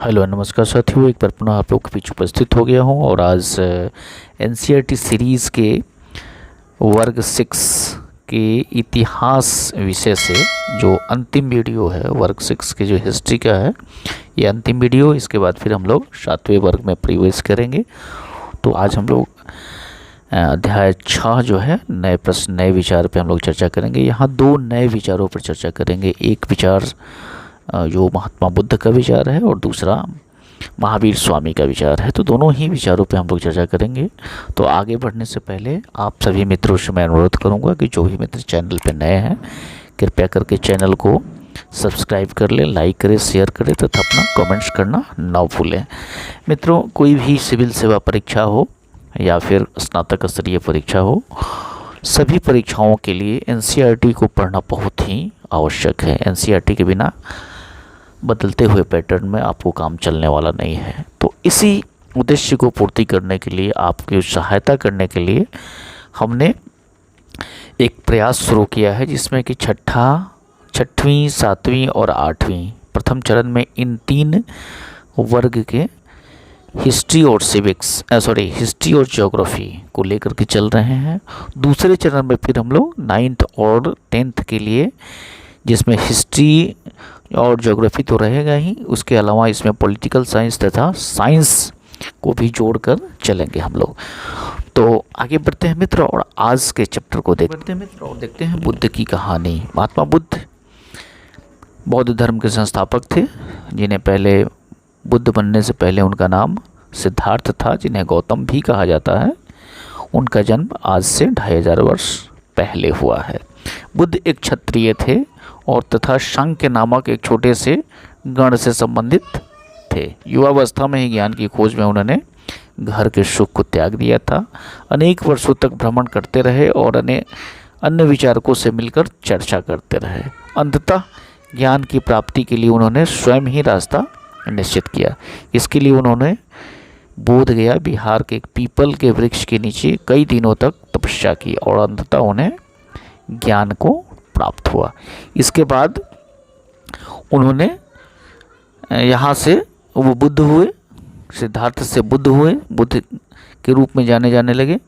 Hello नमस्कार साथियों, एक बार पुनः आप लोग के बीच उपस्थित हो गया हूँ और आज एनसीईआरटी सीरीज़ के वर्ग 6 के इतिहास विषय से जो अंतिम वीडियो है, वर्ग 6 के जो हिस्ट्री का है ये अंतिम वीडियो। इसके बाद फिर हम लोग 7वें वर्ग में प्रवेश करेंगे। तो आज हम लोग अध्याय 6 जो है नए प्रश्न नए विचार पे हम लोग चर्चा करेंगे। यहाँ दो नए विचारों पर चर्चा करेंगे। एक विचार जो महात्मा बुद्ध का विचार है और दूसरा महावीर स्वामी का विचार है। तो दोनों ही विचारों पे हम लोग चर्चा करेंगे। तो आगे बढ़ने से पहले आप सभी मित्रों से मैं अनुरोध करूंगा कि जो भी मित्र चैनल पे नए हैं कृपया करके चैनल को सब्सक्राइब कर लें, लाइक करें, शेयर करें तथा अपना कमेंट्स करना ना भूलें। मित्रों, कोई भी सिविल सेवा परीक्षा हो या फिर स्नातक स्तरीय परीक्षा हो, सभी परीक्षाओं के लिए एनसीईआरटी को पढ़ना बहुत ही आवश्यक है। एनसीईआरटी के बिना बदलते हुए पैटर्न में आपको काम चलने वाला नहीं है। तो इसी उद्देश्य को पूर्ति करने के लिए, आपकी सहायता करने के लिए हमने एक प्रयास शुरू किया है जिसमें कि छठवीं, 7वीं और 8वीं प्रथम चरण में इन 3 वर्ग के हिस्ट्री और हिस्ट्री और ज्योग्राफी को लेकर के चल रहे हैं। दूसरे चरण में फिर हम लोग 9th और 10th के लिए, जिसमें हिस्ट्री और ज्योग्राफी तो रहेगा ही, उसके अलावा इसमें पॉलिटिकल साइंस तथा साइंस को भी जोड़कर चलेंगे हम लोग। तो आगे बढ़ते हैं मित्र और आज के चैप्टर को देखते हैं बुद्ध की कहानी। महात्मा बुद्ध बौद्ध धर्म के संस्थापक थे, जिन्हें पहले बुद्ध बनने से पहले उनका नाम सिद्धार्थ था, जिन्हें गौतम भी कहा जाता है। उनका जन्म आज से 2500 वर्ष पहले हुआ है। बुद्ध एक क्षत्रिय थे और तथा सांख्य नामक एक छोटे से गण से संबंधित थे। युवावस्था में ही ज्ञान की खोज में उन्होंने घर के सुख को त्याग दिया था। अनेक वर्षों तक भ्रमण करते रहे और अन्य विचारकों से मिलकर चर्चा करते रहे। अंततः ज्ञान की प्राप्ति के लिए उन्होंने स्वयं ही रास्ता निश्चित किया। इसके लिए उन्होंने बोध गया बिहार के एक पीपल के वृक्ष के नीचे कई दिनों तक तपस्या की और अंततः उन्हें ज्ञान को प्राप्त हुआ। इसके बाद उन्होंने यहाँ से वो बुद्ध हुए, सिद्धार्थ से बुद्ध हुए, बुद्ध के रूप में जाने लगे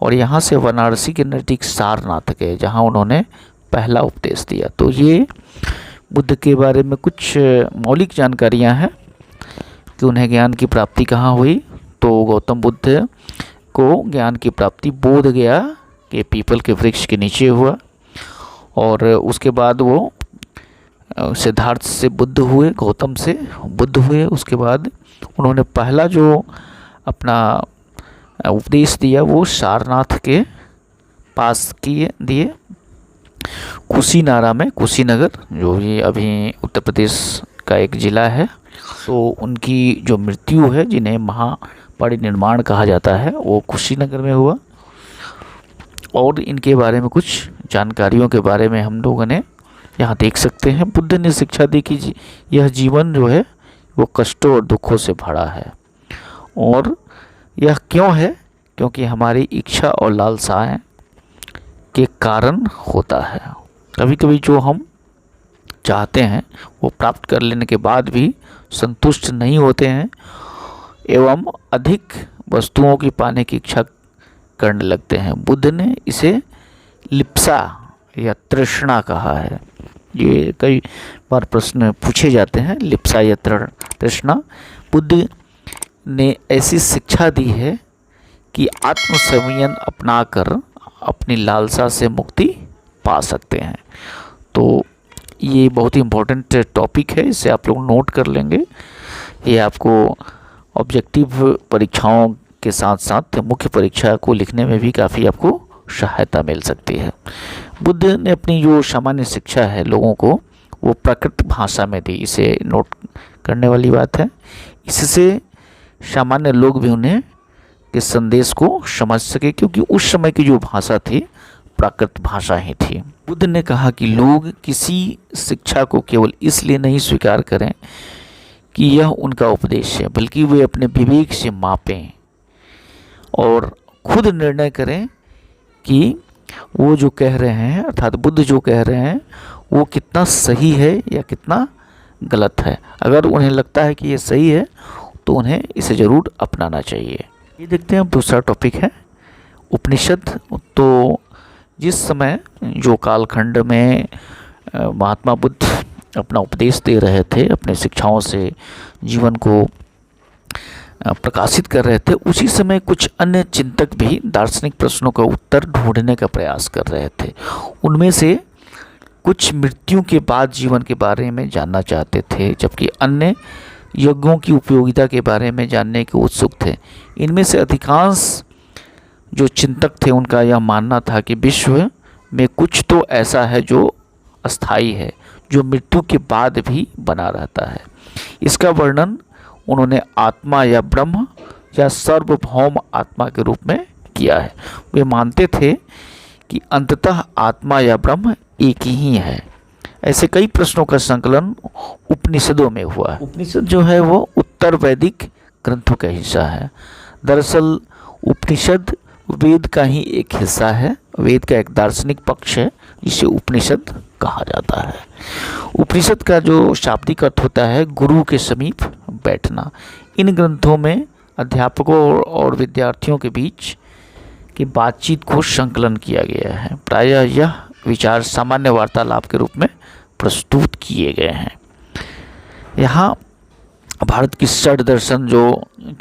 और यहाँ से वाराणसी के नज़दीक सारनाथ गए, जहाँ उन्होंने पहला उपदेश दिया। तो ये बुद्ध के बारे में कुछ मौलिक जानकारियाँ हैं कि उन्हें ज्ञान की प्राप्ति कहाँ हुई। तो गौतम बुद्ध को ज्ञान की प्राप्ति बोध गया के पीपल के वृक्ष के नीचे हुआ और उसके बाद वो सिद्धार्थ से बुद्ध हुए, गौतम से बुद्ध हुए। उसके बाद उन्होंने पहला जो अपना उपदेश दिया वो सारनाथ के पास दिए, कुशीनगर, जो ये अभी उत्तर प्रदेश का एक ज़िला है। तो उनकी जो मृत्यु है, जिन्हें महापरिनिर्वाण कहा जाता है, वो कुशीनगर में हुआ। और इनके बारे में कुछ जानकारियों के बारे में हम लोगों ने यहाँ देख सकते हैं। बुद्ध ने शिक्षा दी कि यह जीवन जो है वो कष्टों और दुखों से भरा है और यह क्यों है, क्योंकि हमारी इच्छा और लालसाएं के कारण होता है। कभी कभी जो हम चाहते हैं वो प्राप्त कर लेने के बाद भी संतुष्ट नहीं होते हैं एवं अधिक वस्तुओं की पाने की इच्छा करने लगते हैं। बुद्ध ने इसे लिप्सा या तृष्णा कहा है। ये कई बार प्रश्न पूछे जाते हैं, लिप्सा या तृष्णा। बुद्ध ने ऐसी शिक्षा दी है कि आत्मसंयम अपनाकर अपनी लालसा से मुक्ति पा सकते हैं। तो ये बहुत ही इम्पोर्टेंट टॉपिक है, इसे आप लोग नोट कर लेंगे। ये आपको ऑब्जेक्टिव परीक्षाओं के साथ साथ मुख्य परीक्षा को लिखने में भी काफ़ी आपको सहायता मिल सकती है। बुद्ध ने अपनी जो सामान्य शिक्षा है लोगों को, वो प्राकृत भाषा में दी। इसे नोट करने वाली बात है। इससे सामान्य लोग भी उन्हें के संदेश को समझ सके, क्योंकि उस समय की जो भाषा थी प्राकृत भाषा ही थी। बुद्ध ने कहा कि लोग किसी शिक्षा को केवल इसलिए नहीं स्वीकार करें कि यह उनका उपदेश है, बल्कि वे अपने विवेक से मापें और खुद निर्णय करें कि वो जो कह रहे हैं, अर्थात बुद्ध जो कह रहे हैं, वो कितना सही है या कितना गलत है। अगर उन्हें लगता है कि ये सही है तो उन्हें इसे ज़रूर अपनाना चाहिए। ये देखते हैं अब दूसरा टॉपिक है उपनिषद। तो जिस समय जो कालखंड में महात्मा बुद्ध अपना उपदेश दे रहे थे, अपने शिक्षाओं से जीवन को प्रकाशित कर रहे थे, उसी समय कुछ अन्य चिंतक भी दार्शनिक प्रश्नों का उत्तर ढूंढने का प्रयास कर रहे थे। उनमें से कुछ मृत्यु के बाद जीवन के बारे में जानना चाहते थे, जबकि अन्य यज्ञों की उपयोगिता के बारे में जानने के उत्सुक थे। इनमें से अधिकांश जो चिंतक थे उनका यह मानना था कि विश्व में कुछ तो ऐसा है जो अस्थायी है, जो मृत्यु के बाद भी बना रहता है। इसका वर्णन उन्होंने आत्मा या ब्रह्म या सार्वभौम आत्मा के रूप में किया है। वे मानते थे कि अंततः आत्मा या ब्रह्म एक ही है। ऐसे कई प्रश्नों का संकलन उपनिषदों में हुआ है। उपनिषद जो है वो उत्तर वैदिक ग्रंथों का हिस्सा है। दरअसल उपनिषद वेद का ही एक हिस्सा है। वेद का एक दार्शनिक पक्ष है जिसे उपनिषद कहा जाता है। उपनिषद का जो शाब्दिक अर्थ होता है गुरु के समीप बैठना। इन ग्रंथों में अध्यापकों और विद्यार्थियों के बीच की बातचीत को संकलन किया गया है। प्रायः यह विचार सामान्य वार्तालाप के रूप में प्रस्तुत किए गए हैं। यहाँ भारत की षड दर्शन जो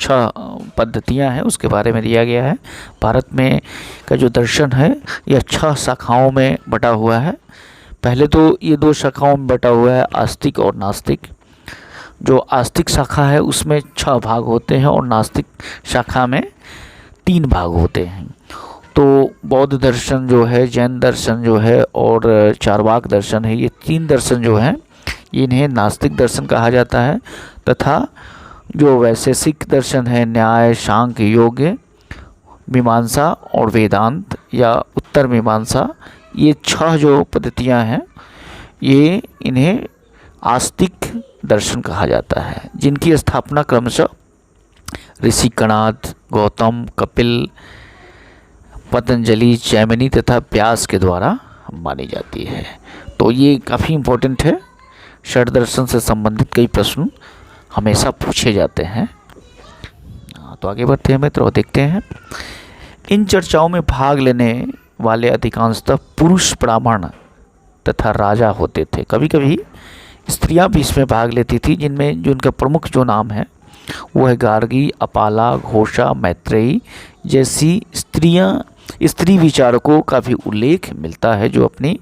6 पद्धतियाँ हैं उसके बारे में दिया गया है। भारत में का जो दर्शन है यह 6 शाखाओं में बटा हुआ है। पहले तो ये 2 शाखाओं में बटा हुआ है, आस्तिक और नास्तिक। जो आस्तिक शाखा है उसमें 6 भाग होते हैं और नास्तिक शाखा में 3 भाग होते हैं। तो बौद्ध दर्शन जो है, जैन दर्शन जो है और चार्वाक दर्शन है, ये 3 दर्शन जो हैं इन्हें नास्तिक दर्शन कहा जाता है। तथा जो वैशेषिक दर्शन है, न्याय, सांख्य, योग, मीमांसा और वेदांत या उत्तर मीमांसा, ये 6 जो पद्धतियां हैं ये इन्हें आस्तिक दर्शन कहा जाता है, जिनकी स्थापना क्रमशः ऋषि कणाद, गौतम, कपिल, पतंजलि, जैमिनी तथा व्यास के द्वारा मानी जाती है। तो ये काफ़ी इम्पोर्टेंट है। षड दर्शन से संबंधित कई प्रश्न हमेशा पूछे जाते हैं। तो आगे बढ़ते हैं मित्र और देखते हैं। इन चर्चाओं में भाग लेने वाले अधिकांशतः पुरुष ब्राह्मण तथा राजा होते थे। कभी कभी स्त्रियां भी इसमें भाग लेती थी, जिनमें जो उनका प्रमुख जो नाम है वो है गार्गी, अपाला, घोषा, मैत्रेयी जैसी स्त्री विचारकों का भी उल्लेख मिलता है, जो अपनी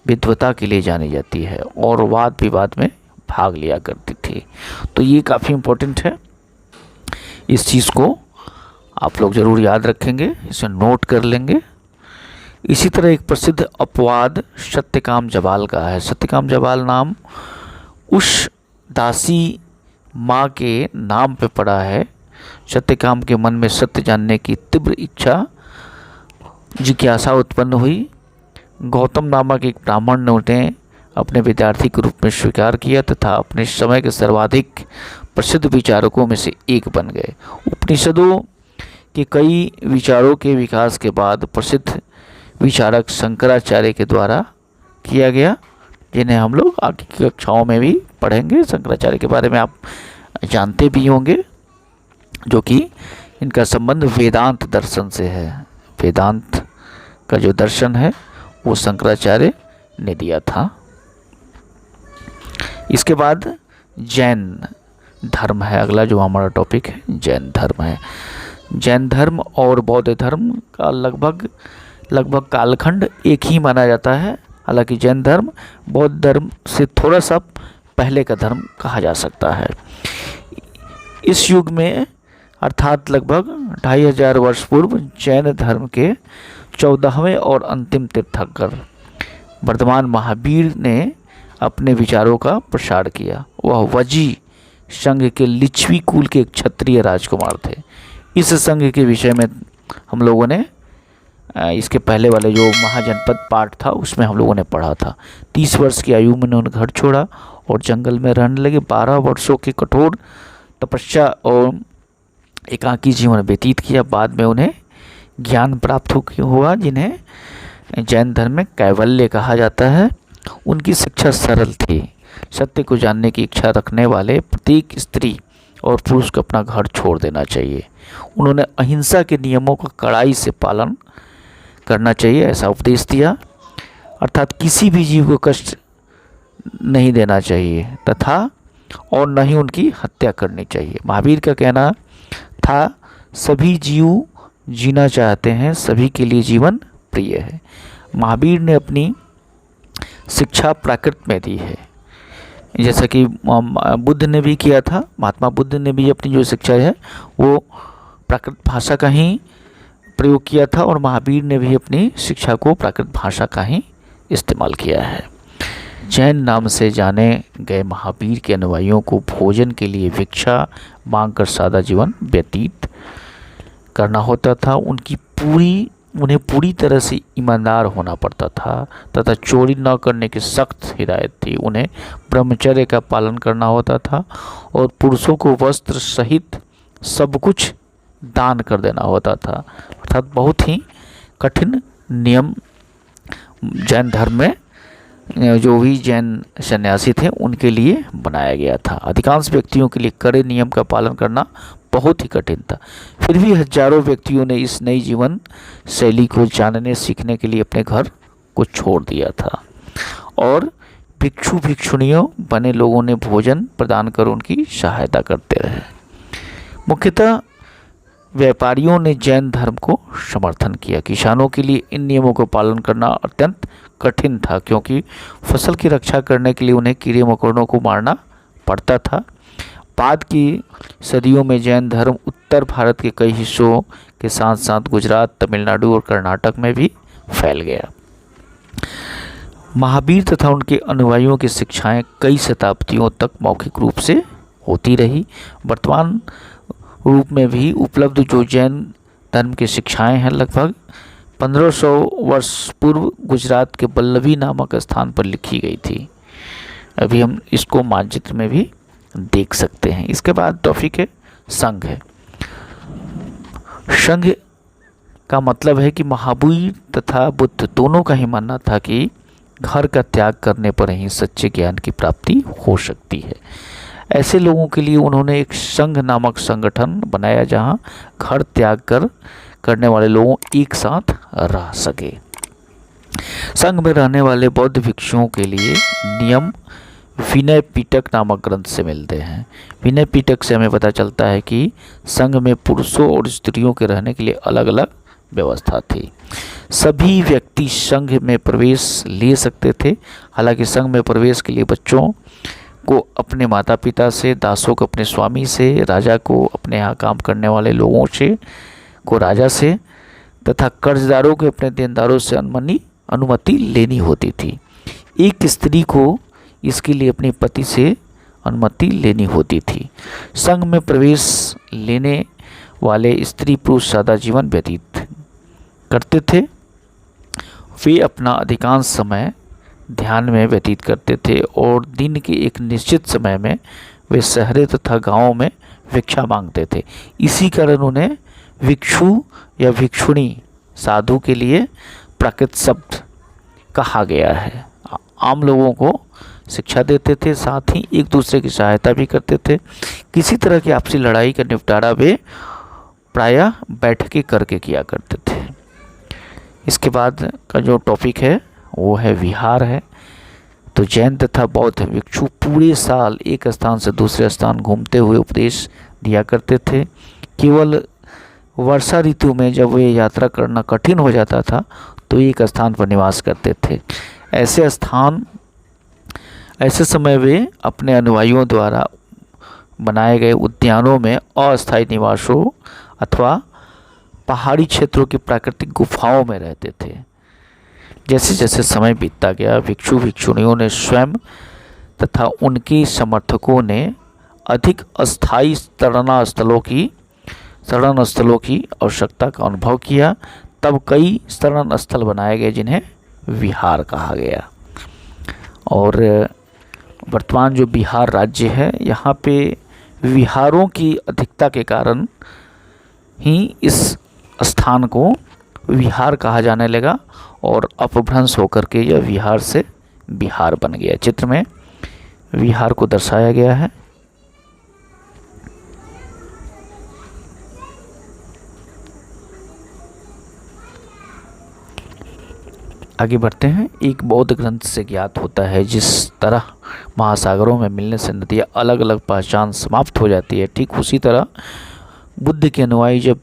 विद्वता के लिए जानी जाती है और वाद विवाद में भाग लिया करती थी। तो ये काफ़ी इम्पोर्टेंट है, इस चीज़ को आप लोग ज़रूर याद रखेंगे, इसे नोट कर लेंगे। इसी तरह एक प्रसिद्ध अपवाद सत्यकाम जबाल का है। सत्यकाम जबाल नाम उस दासी माँ के नाम पे पड़ा है। सत्यकाम के मन में सत्य जानने की तीव्र इच्छा, जिज्ञासा उत्पन्न हुई। गौतम नामक एक ब्राह्मण ने उन्हें अपने विद्यार्थी के रूप में स्वीकार किया तथा अपने समय के सर्वाधिक प्रसिद्ध विचारकों में से एक बन गए। उपनिषदों के कई विचारों के विकास के बाद प्रसिद्ध विचारक शंकराचार्य के द्वारा किया गया, जिन्हें हम लोग आगे की कक्षाओं में भी पढ़ेंगे। शंकराचार्य के बारे में आप जानते भी होंगे, जो कि इनका संबंध वेदांत दर्शन से है। वेदांत का जो दर्शन है वो शंकराचार्य ने दिया था। इसके बाद जैन धर्म है, अगला जो हमारा टॉपिक है जैन धर्म है। जैन धर्म और बौद्ध धर्म का लगभग कालखंड एक ही माना जाता है। हालांकि जैन धर्म बौद्ध धर्म से थोड़ा सा पहले का धर्म कहा जा सकता है। इस युग में अर्थात लगभग 2500 वर्ष पूर्व जैन धर्म के 14वें और अंतिम तीर्थंकर वर्धमान महावीर ने अपने विचारों का प्रसार किया। वह वजी संघ के लिच्छवी कुल के एक क्षत्रिय राजकुमार थे। इस संघ के विषय में हम लोगों ने इसके पहले वाले जो महाजनपद पाठ था उसमें हम लोगों ने पढ़ा था। 30 वर्ष की आयु में उन्होंने घर छोड़ा और जंगल में रहने लगे। 12 वर्षों की कठोर तपस्या और एकाकी जीवन व्यतीत किया। बाद में उन्हें ज्ञान प्राप्त हुआ, जिन्हें जैन धर्म में कैवल्य कहा जाता है। उनकी शिक्षा सरल थी। सत्य को जानने की इच्छा रखने वाले प्रत्येक स्त्री और पुरुष को अपना घर छोड़ देना चाहिए। उन्होंने अहिंसा के नियमों का कड़ाई से पालन करना चाहिए, ऐसा उपदेश दिया। अर्थात किसी भी जीव को कष्ट नहीं देना चाहिए तथा और न ही उनकी हत्या करनी चाहिए। महावीर का कहना था, सभी जीव जीना चाहते हैं, सभी के लिए जीवन प्रिय है। महावीर ने अपनी शिक्षा प्राकृत में दी है, जैसा कि बुद्ध ने भी किया था। महात्मा बुद्ध ने भी अपनी जो शिक्षा है वो प्राकृत भाषा का ही प्रयोग किया था और महावीर ने भी अपनी शिक्षा को प्राकृत भाषा का ही इस्तेमाल किया है। जैन नाम से जाने गए महावीर के अनुयायियों को भोजन के लिए भिक्षा मांगकर सादा जीवन व्यतीत करना होता था। उन्हें पूरी तरह से ईमानदार होना पड़ता था तथा चोरी न करने की सख्त हिदायत थी। उन्हें ब्रह्मचर्य का पालन करना होता था और पुरुषों को वस्त्र सहित सब कुछ दान कर देना होता था। अर्थात बहुत ही कठिन नियम जैन धर्म में जो भी जैन सन्यासी थे उनके लिए बनाया गया था। अधिकांश व्यक्तियों के लिए कड़े नियम का पालन करना बहुत ही कठिन था। फिर भी हजारों व्यक्तियों ने इस नई जीवन शैली को जानने सीखने के लिए अपने घर को छोड़ दिया था और भिक्षु भिक्षुणियों बने लोगों ने भोजन प्रदान कर उनकी सहायता करते रहे। मुख्यतः व्यापारियों ने जैन धर्म को समर्थन किया। किसानों के लिए इन नियमों का पालन करना अत्यंत कठिन था क्योंकि फसल की रक्षा करने के लिए उन्हें कीड़े मकोड़ों को मारना पड़ता था। बाद की सदियों में जैन धर्म उत्तर भारत के कई हिस्सों के साथ साथ गुजरात, तमिलनाडु और कर्नाटक में भी फैल गया। महावीर तथा उनके अनुयायियों की शिक्षाएं कई शताब्दियों तक मौखिक रूप से होती रही। वर्तमान रूप में भी उपलब्ध जो जैन धर्म की शिक्षाएं हैं लगभग 1500 वर्ष पूर्व गुजरात के बल्लभी नामक स्थान पर लिखी गई थी। अभी हम इसको मानचित्र में भी देख सकते हैं। इसके बाद टॉपिक है संघ है। संघ का मतलब है कि महावीर तथा बुद्ध दोनों का ही मानना था कि घर का त्याग करने पर ही सच्चे ज्ञान की प्राप्ति हो सकती है। ऐसे लोगों के लिए उन्होंने एक संघ नामक संगठन बनाया जहां घर त्याग करने वाले लोगों एक साथ रह सके। संघ में रहने वाले बौद्ध भिक्षुओं के लिए नियम विनय पिटक नामक ग्रंथ से मिलते हैं। विनय पिटक से हमें पता चलता है कि संघ में पुरुषों और स्त्रियों के रहने के लिए अलग अलग व्यवस्था थी। सभी व्यक्ति संघ में प्रवेश ले सकते थे। हालांकि संघ में प्रवेश के लिए बच्चों को अपने माता पिता से, दासों को अपने स्वामी से, राजा को अपने यहाँ काम करने वाले लोगों से को राजा से तथा कर्जदारों को अपने देनदारों से अनुमति लेनी होती थी। एक स्त्री को इसके लिए अपने पति से अनुमति लेनी होती थी। संघ में प्रवेश लेने वाले स्त्री पुरुष सादा जीवन व्यतीत करते थे। वे अपना अधिकांश समय ध्यान में व्यतीत करते थे और दिन के एक निश्चित समय में वे शहरों तथा गांवों में भिक्षा मांगते थे। इसी कारण उन्हें भिक्षु या भिक्षुणी साधु के लिए प्राकृत शब्द कहा गया है। आम लोगों को शिक्षा देते थे, साथ ही एक दूसरे की सहायता भी करते थे। किसी तरह की आपसी लड़ाई का निपटारा वे प्रायः बैठकें करके किया करते थे। इसके बाद का जो टॉपिक है वो है विहार है। तो जैन तथा बौद्ध भिक्षु पूरे साल एक स्थान से दूसरे स्थान घूमते हुए उपदेश दिया करते थे। केवल वर्षा ऋतु में जब वे यात्रा करना कठिन हो जाता था तो एक स्थान पर निवास करते थे। ऐसे समय वे अपने अनुयायियों द्वारा बनाए गए उद्यानों में अस्थायी निवासों अथवा पहाड़ी क्षेत्रों की प्राकृतिक गुफाओं में रहते थे। जैसे जैसे समय बीतता गया भिक्षु भिक्षुणियों ने स्वयं तथा उनके समर्थकों ने अधिक अस्थायी शरण स्थलों की आवश्यकता का अनुभव किया। तब कई शरण स्थल बनाए गए जिन्हें विहार कहा गया। और वर्तमान जो बिहार राज्य है यहाँ पे विहारों की अधिकता के कारण ही इस स्थान को विहार कहा जाने लगा और अपभ्रंश होकर के यह विहार से बिहार बन गया। चित्र में विहार को दर्शाया गया है। आगे बढ़ते हैं। एक बौद्ध ग्रंथ से ज्ञात होता है, जिस तरह महासागरों में मिलने से नदियाँ अलग अलग पहचान समाप्त हो जाती है, ठीक उसी तरह बुद्ध के अनुयायी जब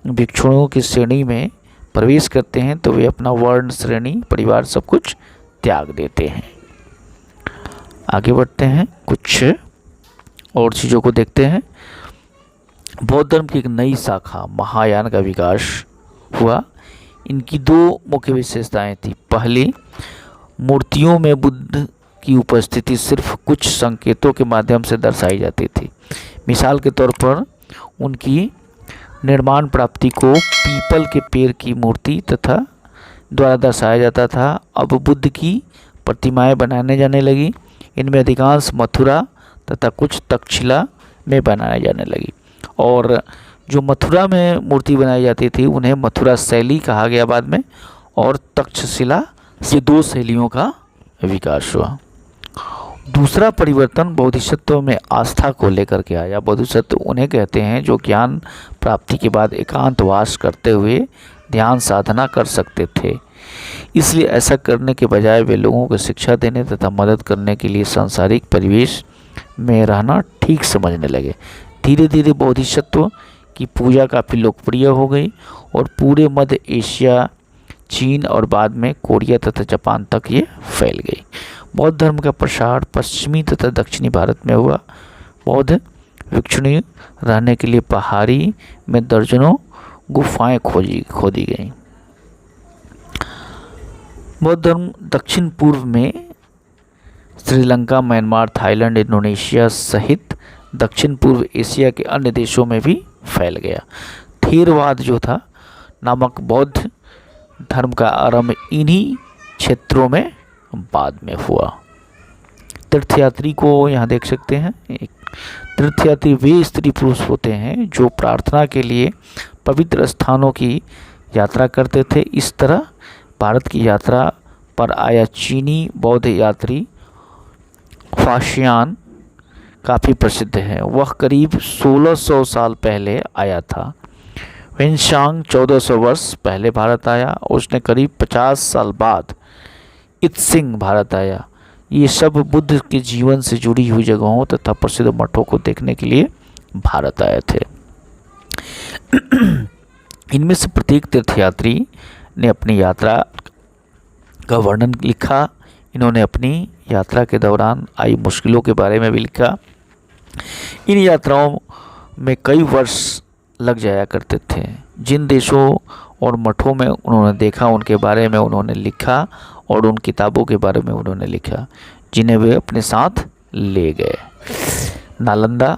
भिक्षुओं की श्रेणी में प्रवेश करते हैं तो वे अपना वर्ण, श्रेणी, परिवार सब कुछ त्याग देते हैं। आगे बढ़ते हैं, कुछ और चीज़ों को देखते हैं। बौद्ध धर्म की एक नई शाखा महायान का विकास हुआ। इनकी दो मुख्य विशेषताएं थी। पहली, मूर्तियों में बुद्ध की उपस्थिति सिर्फ कुछ संकेतों के माध्यम से दर्शाई जाती थी। मिसाल के तौर पर उनकी निर्माण प्राप्ति को पीपल के पेड़ की मूर्ति तथा द्वारा दर्शाया जाता था। अब बुद्ध की प्रतिमाएं बनाने जाने लगी। इनमें अधिकांश मथुरा तथा कुछ तक्षशिला में बनाई जाने लगी, और जो मथुरा में मूर्ति बनाई जाती थी उन्हें मथुरा शैली कहा गया बाद में, और तक्षशिला से दो शैलियों का विकास हुआ। दूसरा परिवर्तन बोधिसत्व में आस्था को लेकर के आया। बोधिसत्व उन्हें कहते हैं जो ज्ञान प्राप्ति के बाद एकांतवास करते हुए ध्यान साधना कर सकते थे। इसलिए ऐसा करने के बजाय वे लोगों को शिक्षा देने तथा मदद करने के लिए सांसारिक परिवेश में रहना ठीक समझने लगे। धीरे धीरे बोधिसत्व की पूजा काफ़ी लोकप्रिय हो गई और पूरे मध्य एशिया, चीन और बाद में कोरिया तथा जापान तक ये फैल गई। बौद्ध धर्म का प्रसार पश्चिमी तथा दक्षिणी भारत में हुआ। बौद्ध भिक्षु रहने के लिए पहाड़ी में दर्जनों गुफाएं खोदी गई। बौद्ध धर्म दक्षिण पूर्व में श्रीलंका, म्यांमार, थाईलैंड, इंडोनेशिया सहित दक्षिण पूर्व एशिया के अन्य देशों में भी फैल गया। थेरवाद जो था नामक बौद्ध धर्म का आरंभ इन्हीं क्षेत्रों में बाद में हुआ। तीर्थयात्री को यहाँ देख सकते हैं। एक तीर्थयात्री वे स्त्री पुरुष होते हैं जो प्रार्थना के लिए पवित्र स्थानों की यात्रा करते थे। इस तरह भारत की यात्रा पर आया चीनी बौद्ध यात्री फाशियान काफ़ी प्रसिद्ध है। वह करीब 1600 साल पहले आया था। वेनशांग 1400 वर्ष पहले भारत आया। उसने करीब 50 साल बाद इत्सिंग भारत आया। ये सब बुद्ध के जीवन से जुड़ी हुई जगहों तथा प्रसिद्ध मठों को देखने के लिए भारत आए थे। इनमें से प्रत्येक तीर्थयात्री ने अपनी यात्रा का वर्णन लिखा। इन्होंने अपनी यात्रा के दौरान आई मुश्किलों के बारे में भी लिखा। इन यात्राओं में कई वर्ष लग जाया करते थे। जिन देशों और मठों में उन्होंने देखा उनके बारे में उन्होंने लिखा, और उन किताबों के बारे में उन्होंने लिखा जिन्हें वे अपने साथ ले गए। नालंदा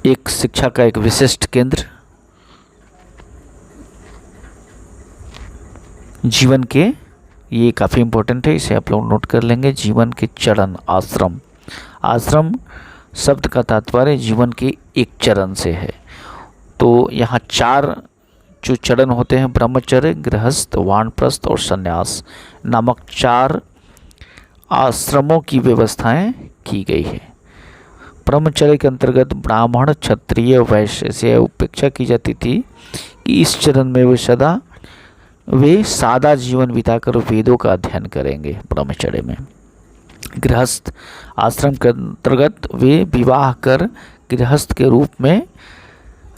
एक शिक्षा का एक विशिष्ट केंद्र। जीवन के, ये काफ़ी इम्पोर्टेंट है, इसे आप लोग नोट कर लेंगे। जीवन के चरण, आश्रम। आश्रम शब्द का तात्पर्य जीवन के एक चरण से है। तो यहाँ 4 जो चरण होते हैं, ब्रह्मचर्य, गृहस्थ, वानप्रस्थ और संन्यास नामक 4 आश्रमों की व्यवस्थाएं की गई है। ब्रह्मचर्य के अंतर्गत ब्राह्मण, क्षत्रिय, वैश्य से उपेक्षा की जाती थी कि इस चरण में वे सादा जीवन बिताकर वेदों का अध्ययन करेंगे। ब्रह्मचर्य में गृहस्थ आश्रम के अंतर्गत वे विवाह कर गृहस्थ के रूप में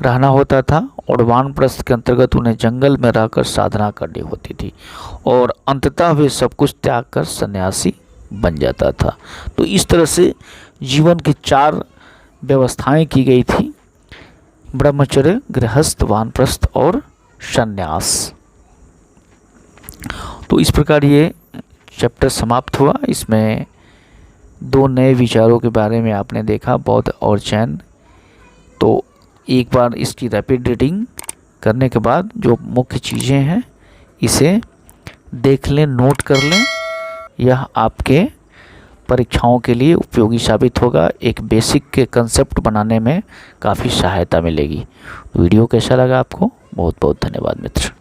रहना होता था, और वानप्रस्थ के अंतर्गत उन्हें जंगल में रहकर साधना करनी होती थी, और अंततः वे सब कुछ त्याग कर सन्यासी बन जाता था। तो इस तरह से जीवन की 4 व्यवस्थाएं की गई थी, ब्रह्मचर्य, गृहस्थ, वानप्रस्थ और सन्यास। तो इस प्रकार ये चैप्टर समाप्त हुआ। इसमें 2 नए विचारों के बारे में आपने देखा, बौद्ध और जैन। तो एक बार इसकी रैपिड रीडिंग करने के बाद जो मुख्य चीज़ें हैं इसे देख लें, नोट कर लें। यह आपके परीक्षाओं के लिए उपयोगी साबित होगा। एक बेसिक के कंसेप्ट बनाने में काफ़ी सहायता मिलेगी। वीडियो कैसा लगा आपको? बहुत बहुत धन्यवाद मित्र।